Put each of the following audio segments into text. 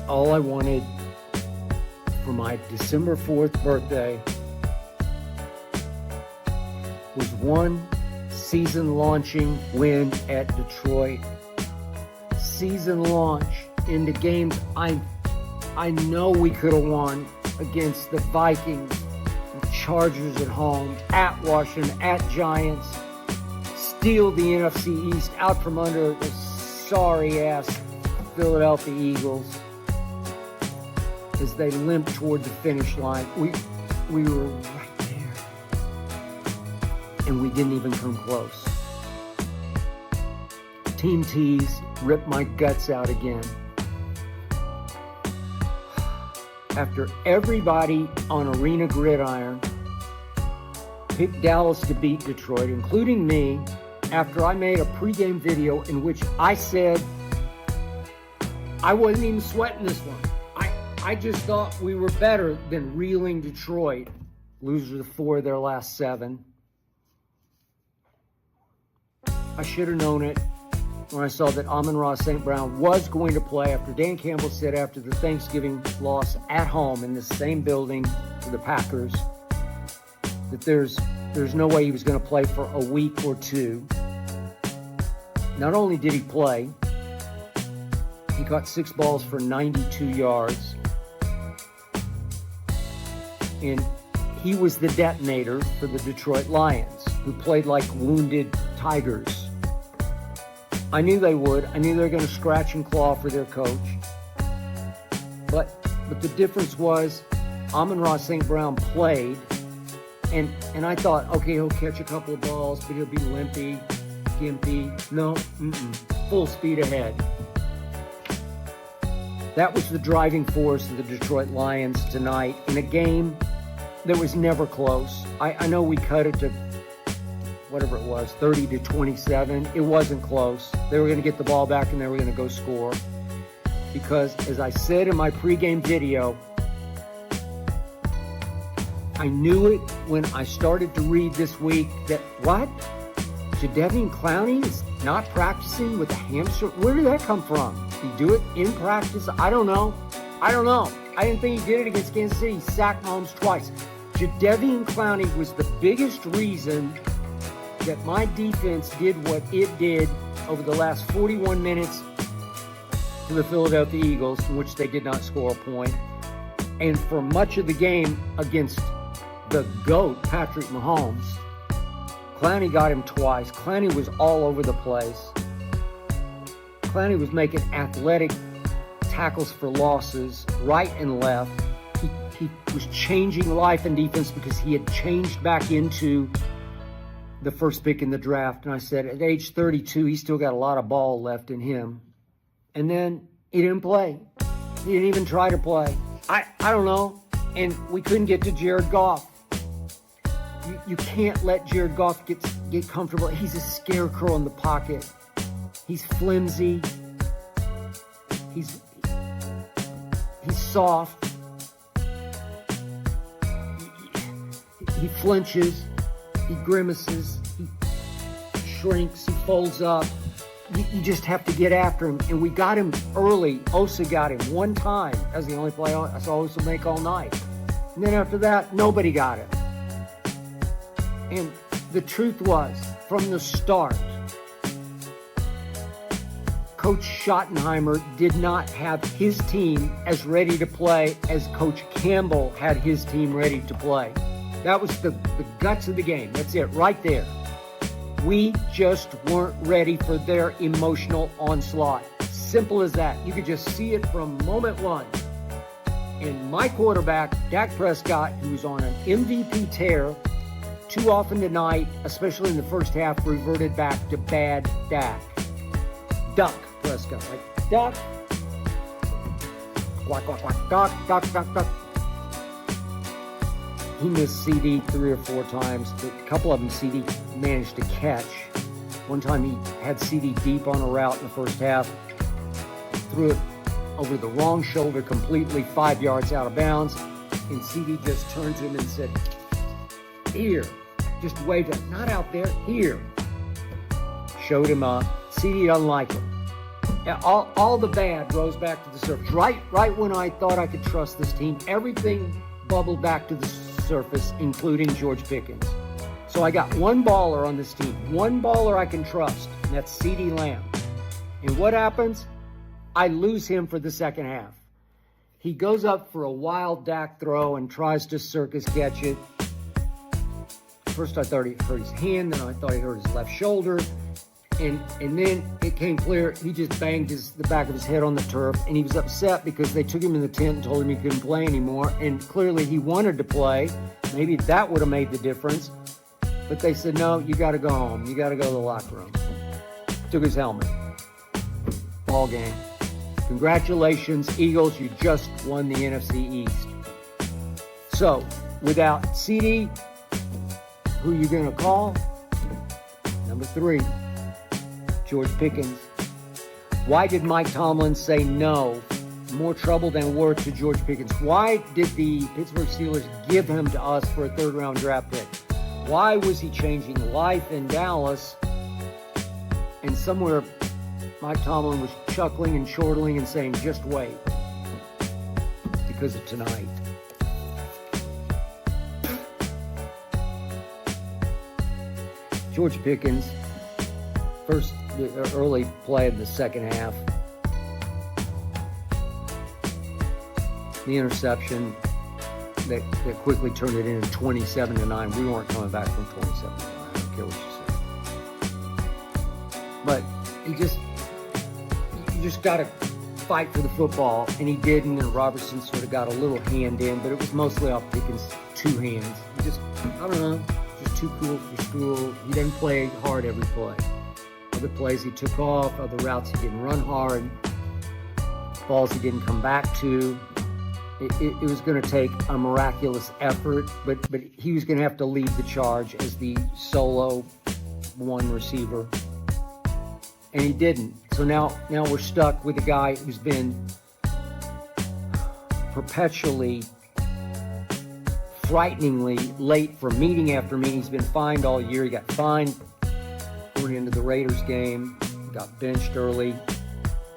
all I wanted for my December 4th birthday was one season launching win at Detroit. Season launch into games I know we could have won against the Vikings, the Chargers at home, at Washington, at Giants, steal the NFC East out from under the sorry-ass Philadelphia Eagles as they limped toward the finish line. We were right there, and we didn't even come close. Team T's ripped my guts out again. After everybody on Arena Gridiron picked Dallas to beat Detroit, including me, after I made a pregame video in which I said I wasn't even sweating this one. I just thought we were better than reeling Detroit, losers of 4 of their last 7. I should have known it when I saw that Amon-Ra St. Brown was going to play after Dan Campbell said after the Thanksgiving loss at home in the same building to the Packers that there's no way he was going to play for a week or 2. Not only did he play, he caught 6 balls for 92 yards. And he was the detonator for the Detroit Lions, who played like wounded tigers. I knew they would. I knew they were going to scratch and claw for their coach. But the difference was Amon-Ra St. Brown played, and I thought, okay, he'll catch a couple of balls, but he'll be limpy, gimpy. No, full speed ahead. That was the driving force of the Detroit Lions tonight in a game that was never close. I know we cut it to whatever it was, 30-27. It wasn't close. They were going to get the ball back and they were going to go score. Because as I said in my pregame video, I knew it when I started to read this week that, what? Jadeveon Clowney is not practicing with a hamstring? Where did that come from? Did he do it in practice? I don't know. I didn't think he did it against Kansas City. He sacked Mahomes twice. Jadeveon Clowney was the biggest reason that my defense did what it did over the last 41 minutes to the Philadelphia Eagles, in which they did not score a point. And for much of the game against the GOAT, Patrick Mahomes, Clowney got him twice. Clowney was all over the place. Clowney was making athletic tackles for losses right and left. He was changing life and defense because he had changed back into the first pick in the draft. And I said, at age 32, he's still got a lot of ball left in him. And then he didn't play. He didn't even try to play. I don't know. And we couldn't get to Jared Goff. You can't let Jared Goff get comfortable. He's a scarecrow in the pocket. He's flimsy. He's soft. He flinches. He grimaces. He shrinks. He folds up. You just have to get after him. And we got him early. Osa got him one time. That was the only play I saw Osa make all night. And then after that, nobody got him. And the truth was, from the start, Coach Schottenheimer did not have his team as ready to play as Coach Campbell had his team ready to play. That was the guts of the game. That's it, right there. We just weren't ready for their emotional onslaught. Simple as that. You could just see it from moment one. And my quarterback, Dak Prescott, who was on an MVP tear, too often tonight, especially in the first half, reverted back to bad Dak. Duck Prescott, like duck. Quack, quack, quack, duck, duck, duck, duck. He missed CD 3 or 4 times, but a couple of them CD managed to catch. One time he had CD deep on a route in the first half, threw it over the wrong shoulder completely 5 yards out of bounds, and CD just turned to him and said, here. Just waved at him, not out there, here. Showed him up. CD doesn't like him. all the bad rose back to the surface. Right when I thought I could trust this team, everything bubbled back to the surface, including George Pickens. So I got one baller on this team, one baller I can trust, and that's CeeDee Lamb. And what happens? I lose him for the second half. He goes up for a wild Dak throw and tries to circus catch it. First I thought he hurt his hand, then I thought he hurt his left shoulder. And then it came clear he just banged the back of his head on the turf, and he was upset because they took him in the tent and told him he couldn't play anymore. And clearly he wanted to play. Maybe that would have made the difference. But they said, no, you got to go home. You got to go to the locker room. Took his helmet. Ball game. Congratulations, Eagles. You just won the NFC East. So, without CeeDee, who are you going to call? Number 3. George Pickens. Why did Mike Tomlin say no? More trouble than worth to George Pickens. Why did the Pittsburgh Steelers give him to us for a third-round draft pick? Why was he changing life in Dallas? And somewhere Mike Tomlin was chuckling and chortling and saying, just wait. Because of tonight. George Pickens, first early play of the second half. The interception that quickly turned it into 27-9. We weren't coming back from 27-9. I don't care what you say. But you just got to fight for the football, and he didn't. And Robertson sort of got a little hand in, but it was mostly off Pickens' 2 hands. He just, I don't know, just too cool for school. He didn't play hard every play. Other plays he took off, other routes he didn't run hard, balls he didn't come back to. It was going to take a miraculous effort, but he was going to have to lead the charge as the solo one receiver, and he didn't. So now we're stuck with a guy who's been perpetually, frighteningly late for meeting after meeting. He's been fined all year. He got fined going into the Raiders game, got benched early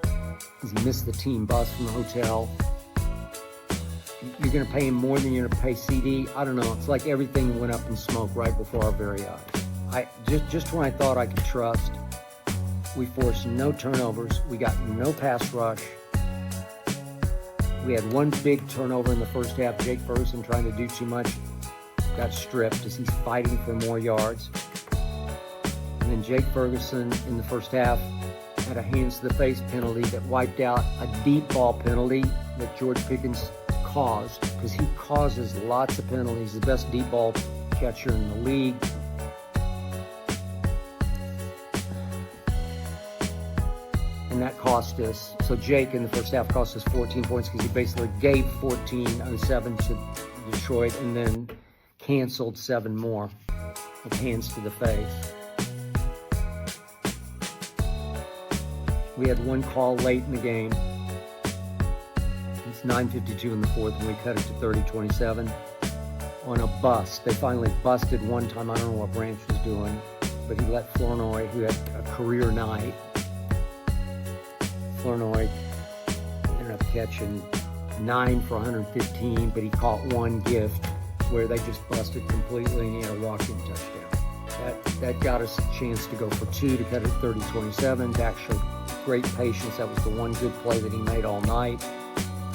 because he missed the team bus from the hotel. You're going to pay him more than you're going to pay CeeDee. I don't know. It's like everything went up in smoke right before our very eyes. Just when I thought I could trust, we forced no turnovers. We got no pass rush. We had one big turnover in the first half. Jake Ferguson trying to do too much got stripped as he's fighting for more yards. And then Jake Ferguson in the first half had a hands-to-the-face penalty that wiped out a deep ball penalty that George Pickens caused, because he causes lots of penalties. The best deep ball catcher in the league. And that cost us. So Jake in the first half cost us 14 points because he basically gave 14 on 7 to Detroit and then canceled 7 more with hands to the face. We had one call late in the game. It's 9:52 in the fourth, and we cut it to 30-27 on a bust. They finally busted one time. I don't know what Branch was doing, but he let Flournoy, who had a career night, Flournoy ended up catching 9 for 115, but he caught one gift where they just busted completely, and he had a walk-in touchdown. That got us a chance to go for 2 to cut it 30-27. Dak showed great patience. That was the one good play that he made all night.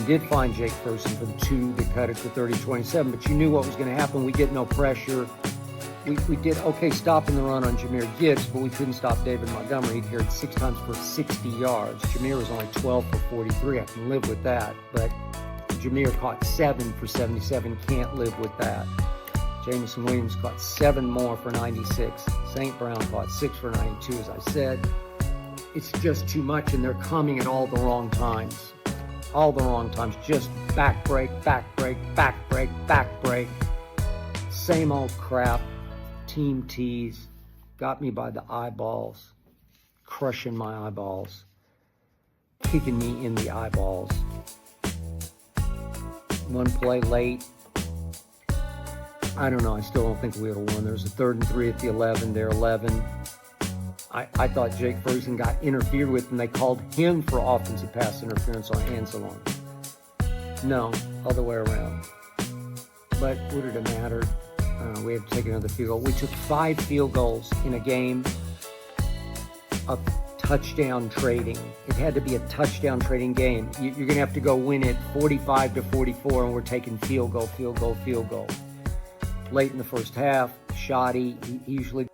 We did find Jake Ferguson for the 2 to cut it to 30-27, but you knew what was going to happen. We get no pressure. We did okay stopping the run on Jahmyr Gibbs, but we couldn't stop David Montgomery. He carried 6 times for 60 yards. Jahmyr was only 12 for 43. I can live with that, but Jahmyr caught 7 for 77. Can't live with that. Jameson Williams caught 7 more for 96. St. Brown caught 6 for 92, as I said. It's just too much, and they're coming at all the wrong times. All the wrong times. Just back break, back break, back break, back break. Same old crap. Team tease. Got me by the eyeballs. Crushing my eyeballs. Kicking me in the eyeballs. One play late. I don't know. I still don't think we would have won. There was a 3rd and 3 at the 11. They're 11. I thought Jake Ferguson got interfered with, and they called him for offensive pass interference on Anzalone. No, other way around. But what did it matter? We had to take another field goal. We took 5 field goals in a game of touchdown trading. It had to be a touchdown trading game. You're going to have to go win it 45-44, and we're taking field goal. Late in the first half, Shoddy, he usually